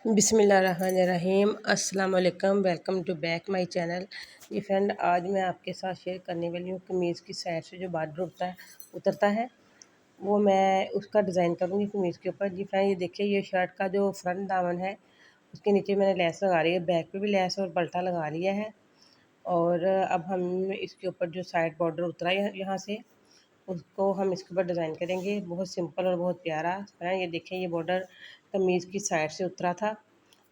बिस्मिल्लाहिर्रहमानिर्रहीम अस्सलाम वालेकुम। Welcome to back my channel. जी फ्रेंड, आज मैं आपके साथ शेयर करने वाली हूँ कमीज़ की साइड से जो बॉर्डर उतरता है वो मैं उसका डिज़ाइन करूँगी कमीज़ के ऊपर। जी फ्रेंड, ये देखिए, ये शर्ट का जो फ्रंट दामन है उसके नीचे मैंने लेस लगा रही है, बैक पे भी लेस और पल्टा लगा लिया है। और अब हम इसके ऊपर जो साइड बॉर्डर उतरा है यहाँ से, उसको हम इसके ऊपर डिज़ाइन करेंगे। बहुत सिंपल और बहुत प्यारा है। ये देखें, ये बॉर्डर कमीज़ की साइड से उतरा था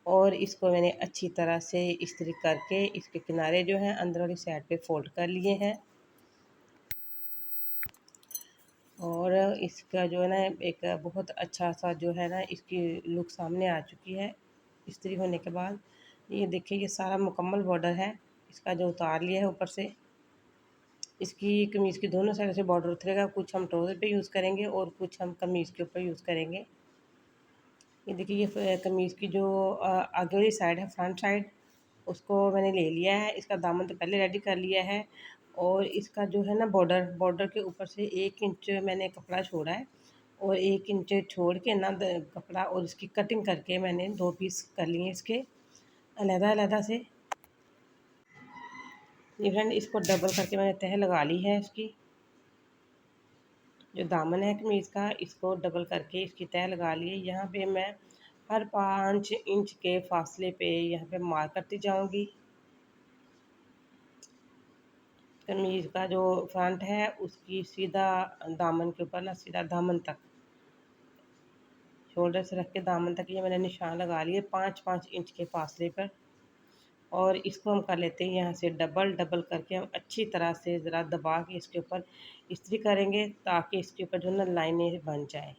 और इसको मैंने अच्छी तरह से इस्त्री करके इसके किनारे जो हैं अंदर वाली साइड पे फोल्ड कर लिए हैं। और इसका जो है ना एक बहुत अच्छा सा जो है ना इसकी लुक सामने आ चुकी है इस्त्री होने के बाद। ये देखिए, ये सारा मुकम्मल बॉर्डर है इसका जो उतार लिया है ऊपर से। इसकी कमीज़ की दोनों साइड से बॉर्डर उतरेगा, कुछ हम ट्राउज़र पे यूज़ करेंगे और कुछ हम कमीज़ के ऊपर यूज़ करेंगे। ये देखिए, ये कमीज़ की जो आगे वाली साइड है, फ्रंट साइड, उसको मैंने ले लिया है। इसका दामन तो पहले रेडी कर लिया है। और इसका जो है ना बॉर्डर के ऊपर से 1 इंच मैंने कपड़ा छोड़ा है और 1 इंच छोड़ के ना कपड़ा और इसकी कटिंग करके मैंने 2 पीस कर लिए इसके अलग-अलग से। ये फ्रेंड, इसको डबल करके मैंने तह लगा ली है इसकी। जो दामन है कमीज़ का, इसको डबल करके इसकी तह लगा ली है। यहाँ पे मैं हर 5 इंच के फासले पे यहाँ पे मार्क करती जाऊँगी। कमीज़ का जो फ्रंट है उसकी सीधा दामन के ऊपर ना सीधा दामन तक, शोल्डर से रख के दामन तक ये मैंने निशान लगा लिए 5-5 इंच के फासले पर। और इसको हम कर लेते हैं यहाँ से डबल डबल करके हम अच्छी तरह से ज़रा दबा के इसके ऊपर इस्त्री करेंगे ताकि इसके ऊपर जो ना लाइनें बन जाए।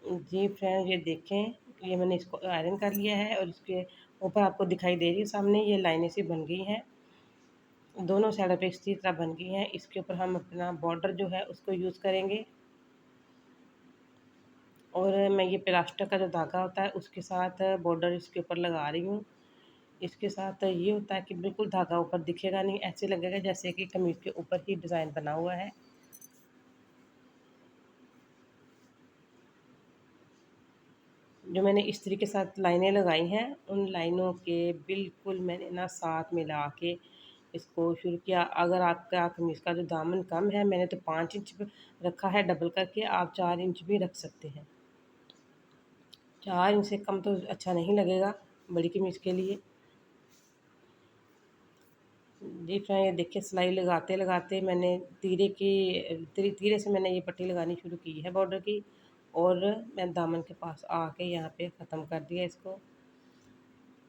जी फ्रेंड, ये देखें, ये मैंने इसको आयरन कर लिया है और इसके ऊपर आपको दिखाई दे रही है सामने ये लाइनें सी बन गई हैं, दोनों साइडों पे इसी तरह बन गई हैं। इसके ऊपर हम अपना बॉर्डर जो है उसको यूज़ करेंगे। और मैं ये प्लास्टर का जो धागा होता है उसके साथ बॉर्डर इसके ऊपर लगा रही हूँ। इसके साथ ये होता है कि बिल्कुल धागा ऊपर दिखेगा नहीं, ऐसे लगेगा जैसे कि कमीज़ के ऊपर ही डिज़ाइन बना हुआ है। जो मैंने इस्त्री के साथ लाइनें लगाई हैं उन लाइनों के बिल्कुल मैंने ना साथ मिला के इसको शुरू किया। अगर आपका कमीज़ का जो दामन कम है, मैंने तो 5 इंच रखा है डबल करके, आप 4 इंच भी रख सकते हैं। 4 इंच से कम तो अच्छा नहीं लगेगा बड़ी कमीज़ के लिए। जी फ्रेंड, ये देखिए, सिलाई लगाते लगाते मैंने तीरे से मैंने ये पट्टी लगानी शुरू की है बॉर्डर की। और मैं दामन के पास आके यहाँ पे ख़त्म कर दिया इसको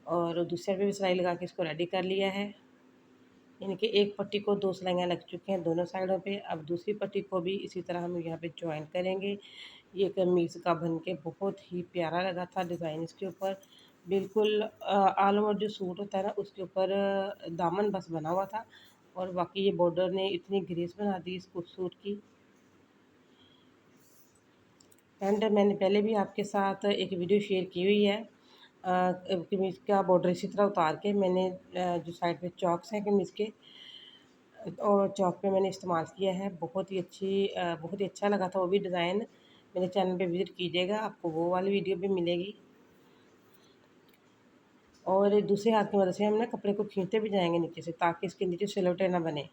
और दूसरी साइड पे भी सिलाई लगा के इसको रेडी कर लिया है। यानी कि एक पट्टी को 2 सिलाइयाँ लग चुकी हैं दोनों साइडों पे। अब दूसरी पट्टी को भी इसी तरह हम यहाँ पे जॉइन करेंगे। ये कमीज़ का बन के बहुत ही प्यारा लगा था डिज़ाइन इसके ऊपर। बिल्कुल ऑल ओवर जो सूट होता है ना उसके ऊपर दामन बस बना हुआ था और बाकी ये बॉर्डर ने इतनी ग्रेस बना दी इस सूट की। एंड मैंने पहले भी आपके साथ एक वीडियो शेयर की हुई है कमीज़ का बॉर्डर इसी तरह उतार के मैंने जो साइड पे चॉक्स हैं कमीज़ के और चॉक पे मैंने इस्तेमाल किया है। बहुत ही अच्छा लगा था वो भी डिज़ाइन। मेरे चैनल पे विज़िट कीजिएगा, आपको वो वाली वीडियो भी मिलेगी। और दूसरे हाथ की मदद से हम ना कपड़े को खींचते भी जाएँगे नीचे से ताकि इसके नीचे सिलवटें ना बने।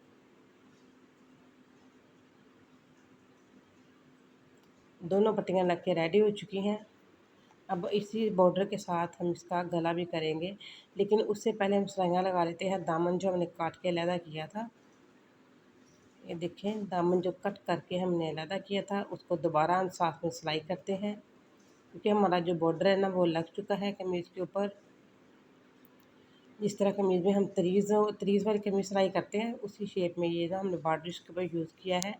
दोनों पट्टियाँ लग के रेडी हो चुकी हैं। अब इसी बॉर्डर के साथ हम इसका गला भी करेंगे, लेकिन उससे पहले हम सिलाइयाँ लगा लेते हैं। दामन जो हमने काट के अलहदा किया था, ये देखें, दामन जो कट करके हमने अलहदा किया था उसको दोबारा हम साथ में सिलाई करते हैं क्योंकि हमारा जो बॉर्डर है ना वो लग चुका है कमीज़ के ऊपर। जिस तरह कमीज़ में हम तरीज़ वाली कमीज़ सिलाई करते हैं उसी शेप में ये ना हमने बॉर्डर इसके ऊपर यूज़ किया है।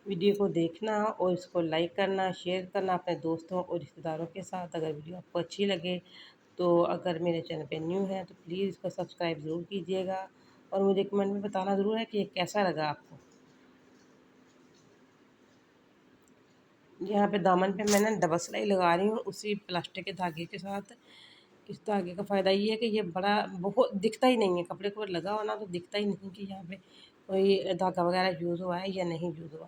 वीडियो को देखना और इसको लाइक करना, शेयर करना अपने दोस्तों और रिश्तेदारों के साथ। अगर वीडियो आपको अच्छी लगे तो अगर मेरे चैनल पे न्यू है तो प्लीज़ इसको सब्सक्राइब ज़रूर कीजिएगा और मुझे कमेंट में बताना ज़रूर है कि ये कैसा लगा आपको। यहाँ पे दामन पे मैं ना डबल सिलाई लगा रही हूँ उसी प्लास्टिक के धागे के साथ। इस धागे का फ़ायदा ये है कि ये बड़ा बहुत दिखता ही नहीं है, कपड़े को लगा हो ना तो दिखता ही नहीं कि यहाँ पे कोई धागा वगैरह यूज़ हुआ है या नहीं यूज़ हुआ।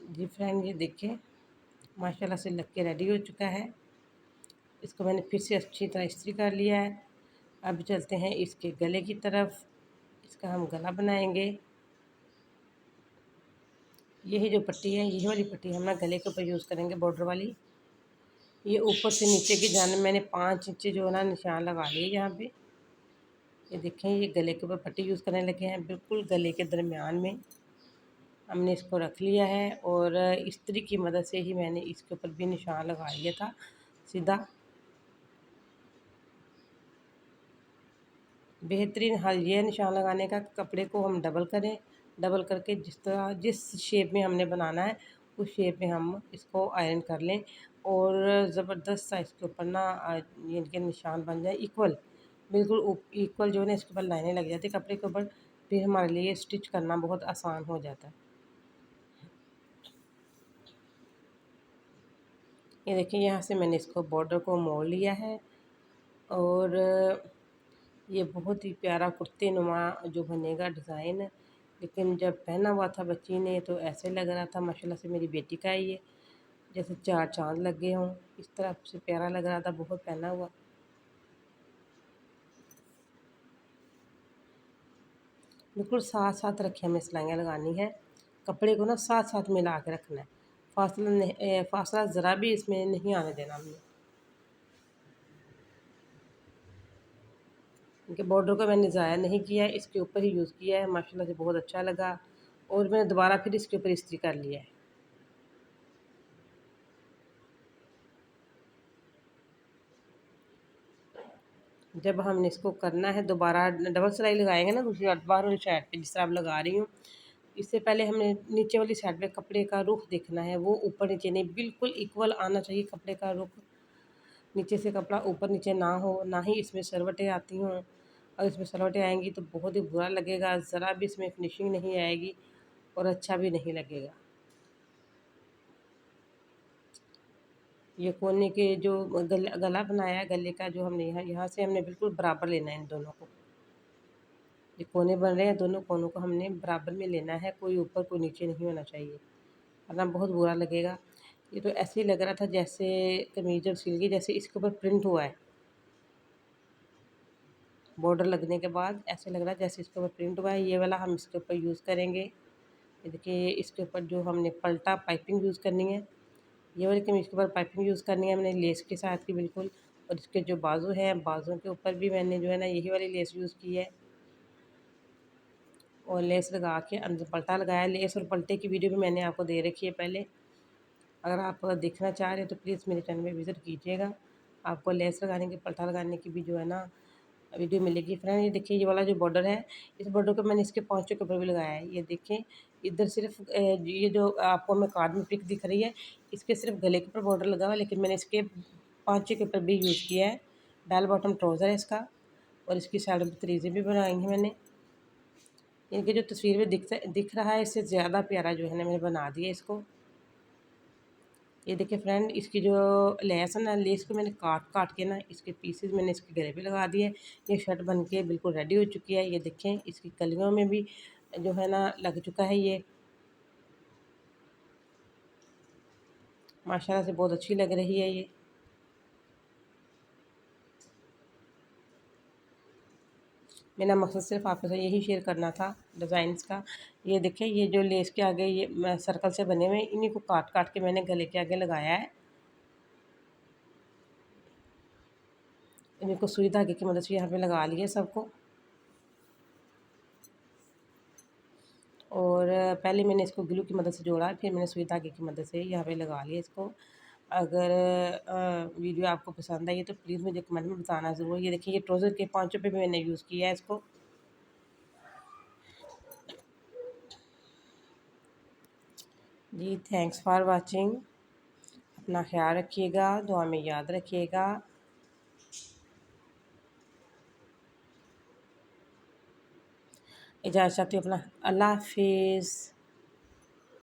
जी फ्रेंड, ये देखिए माशाल्लाह से लग के रेडी हो चुका है। इसको मैंने फिर से अच्छी तरह इस्त्री कर लिया है। अब चलते हैं इसके गले की तरफ। इसका हम गला बनाएंगे। यही जो पट्टी है, यही वाली पट्टी हम ना गले के ऊपर यूज़ करेंगे, बॉर्डर वाली। ये ऊपर से नीचे की जाने मैंने 5 इंच जो है ना निशान लगा लिए यहाँ पे। ये देखें, ये गले के ऊपर पट्टी यूज़ करने लगे हैं, बिल्कुल गले के दरमियान में हमने इसको रख लिया है। और इस्त्री की मदद से ही मैंने इसके ऊपर भी निशान लगा लिया था सीधा। बेहतरीन हल ये है निशान लगाने का, कपड़े को हम डबल करें, डबल करके जिस शेप में हमने बनाना है उस शेप में हम इसको आयरन कर लें। और ज़बरदस्त सा इसके ऊपर ना ये इनके निशान बन जाए इक्वल, बिल्कुल इक्वल जो है ना इसके ऊपर लाइनें लग जाती है कपड़े के ऊपर। फिर हमारे लिए स्टिच करना बहुत आसान हो जाता है। ये देखिए, यहाँ से मैंने इसको बॉर्डर को मोड़ लिया है। और ये बहुत ही प्यारा कुर्ते नुमा जो बनेगा डिज़ाइन। लेकिन जब पहना हुआ था बच्ची ने तो ऐसे लग रहा था माशाल्लाह से मेरी बेटी का है ये, जैसे 4 चाँद लग गए हों। इस तरह से प्यारा लग रहा था बहुत पहना हुआ। बिल्कुल साथ-साथ रखे हमें सिलाइयाँ लगानी है। कपड़े को ना साथ-साथ मिला के रखना है। फासला ज़रा भी इसमें नहीं आने देना हमने। क्योंकि बॉर्डर को मैंने ज़ाया नहीं किया है, इसके ऊपर ही यूज़ किया है। माशाल्लाह से बहुत अच्छा लगा। और मैंने दोबारा फिर इसके ऊपर इस्त्री कर लिया है। जब हमने इसको करना है दोबारा डबल सिलाई लगाएंगे ना दूसरी बाहर वाली साइड पे, जिस तरह आप लगा रही हूँ, इससे पहले हमें नीचे वाली साइड पे कपड़े का रुख देखना है। वो ऊपर नीचे नहीं, बिल्कुल इक्वल आना चाहिए कपड़े का रुख। नीचे से कपड़ा ऊपर नीचे ना हो, ना ही इसमें सरवटें आती हों। और इसमें सरवटें आएंगी तो बहुत ही बुरा लगेगा, ज़रा भी इसमें फिनिशिंग नहीं आएगी और अच्छा भी नहीं लगेगा। ये कोने के जो गला बनाया है, गले का जो हमने यहाँ यहाँ से हमने बिल्कुल बराबर लेना है इन दोनों को। ये कोने बन रहे हैं, दोनों कोनों को हमने बराबर में लेना है, कोई ऊपर कोई नीचे नहीं होना चाहिए, वरना बहुत बुरा लगेगा। ये तो ऐसे ही लग रहा था जैसे कमीज जब सिल गई जैसे इसके ऊपर प्रिंट हुआ है। बॉर्डर लगने के बाद ऐसे लग रहा है जैसे इसके ऊपर प्रिंट हुआ है। ये वाला हम इसके ऊपर यूज़ करेंगे। ये देखिए, इसके ऊपर जो हमने पल्टा पाइपिंग यूज़ करनी है, ये वाली कमीज के ऊपर पाइपिंग यूज़ करनी है हमने लेस के साथ की बिल्कुल। और इसके जो बाजू हैं, बाजुओं के ऊपर भी मैंने जो है ना यही वाली लेस यूज़ की है। और लेस लगा के अंदर पल्टा लगाया। लेस और पल्टे की वीडियो भी मैंने आपको दे रखी है पहले। अगर आप देखना चाह रहे हैं तो प्लीज़ मेरे चैनल में विज़िट कीजिएगा। आपको लेस लगाने की, पल्टा लगाने की भी जो है ना वीडियो मिलेगी। फ्रेंड, ये देखिए, ये वाला जो बॉर्डर है, इस बॉर्डर को मैंने इसके पाँचों के ऊपर भी लगाया है। ये देखें, इधर सिर्फ ये जो आपको मैं कार्ड में पिक दिख रही है, इसके सिर्फ गले के ऊपर बॉर्डर लगा हुआ है, लेकिन मैंने इसके पाँचों के ऊपर भी यूज़ किया है। बेल बॉटम ट्राउज़र है इसका। और इसकी साइड में तरीज़े भी बनाई हैं मैंने। इनकी जो तस्वीर में दिख रहा है, इससे ज़्यादा प्यारा जो है ना मैंने बना दिया इसको। ये देखिए फ्रेंड, इसकी जो लेस है ना, लेस को मैंने काट काट के ना इसके पीसेस मैंने इसके गले पे लगा दिए। ये शर्ट बन के बिल्कुल रेडी हो चुकी है। ये देखें, इसकी कलियों में भी जो है ना लग चुका है ये। माशाल्लाह से बहुत अच्छी लग रही है ये। मेरा मकसद सिर्फ आपके साथ यही शेयर करना था डिज़ाइंस का। ये देखें, ये जो लेस के आगे ये सर्कल से बने हुए हैं, इन्हीं को काट काट के मैंने गले के आगे लगाया है। इनको सुई धागे की मदद से यहाँ पे लगा लिया सबको। और पहले मैंने इसको ग्लू की मदद से जोड़ा, फिर मैंने सुई धागे की मदद से यहाँ पे लगा लिया इसको। अगर वीडियो आपको पसंद आई तो प्लीज़ मुझे कमेंट में बताना ज़रूर। ये देखिए, ये ट्राउज़र के पाँचों पे भी मैंने यूज़ किया है इसको। जी, थैंक्स फॉर वाचिंग। अपना ख्याल रखिएगा, दुआ में याद रखिएगा। इजाज़त चाहती हूँ अपना। अल्लाह हाफिज़।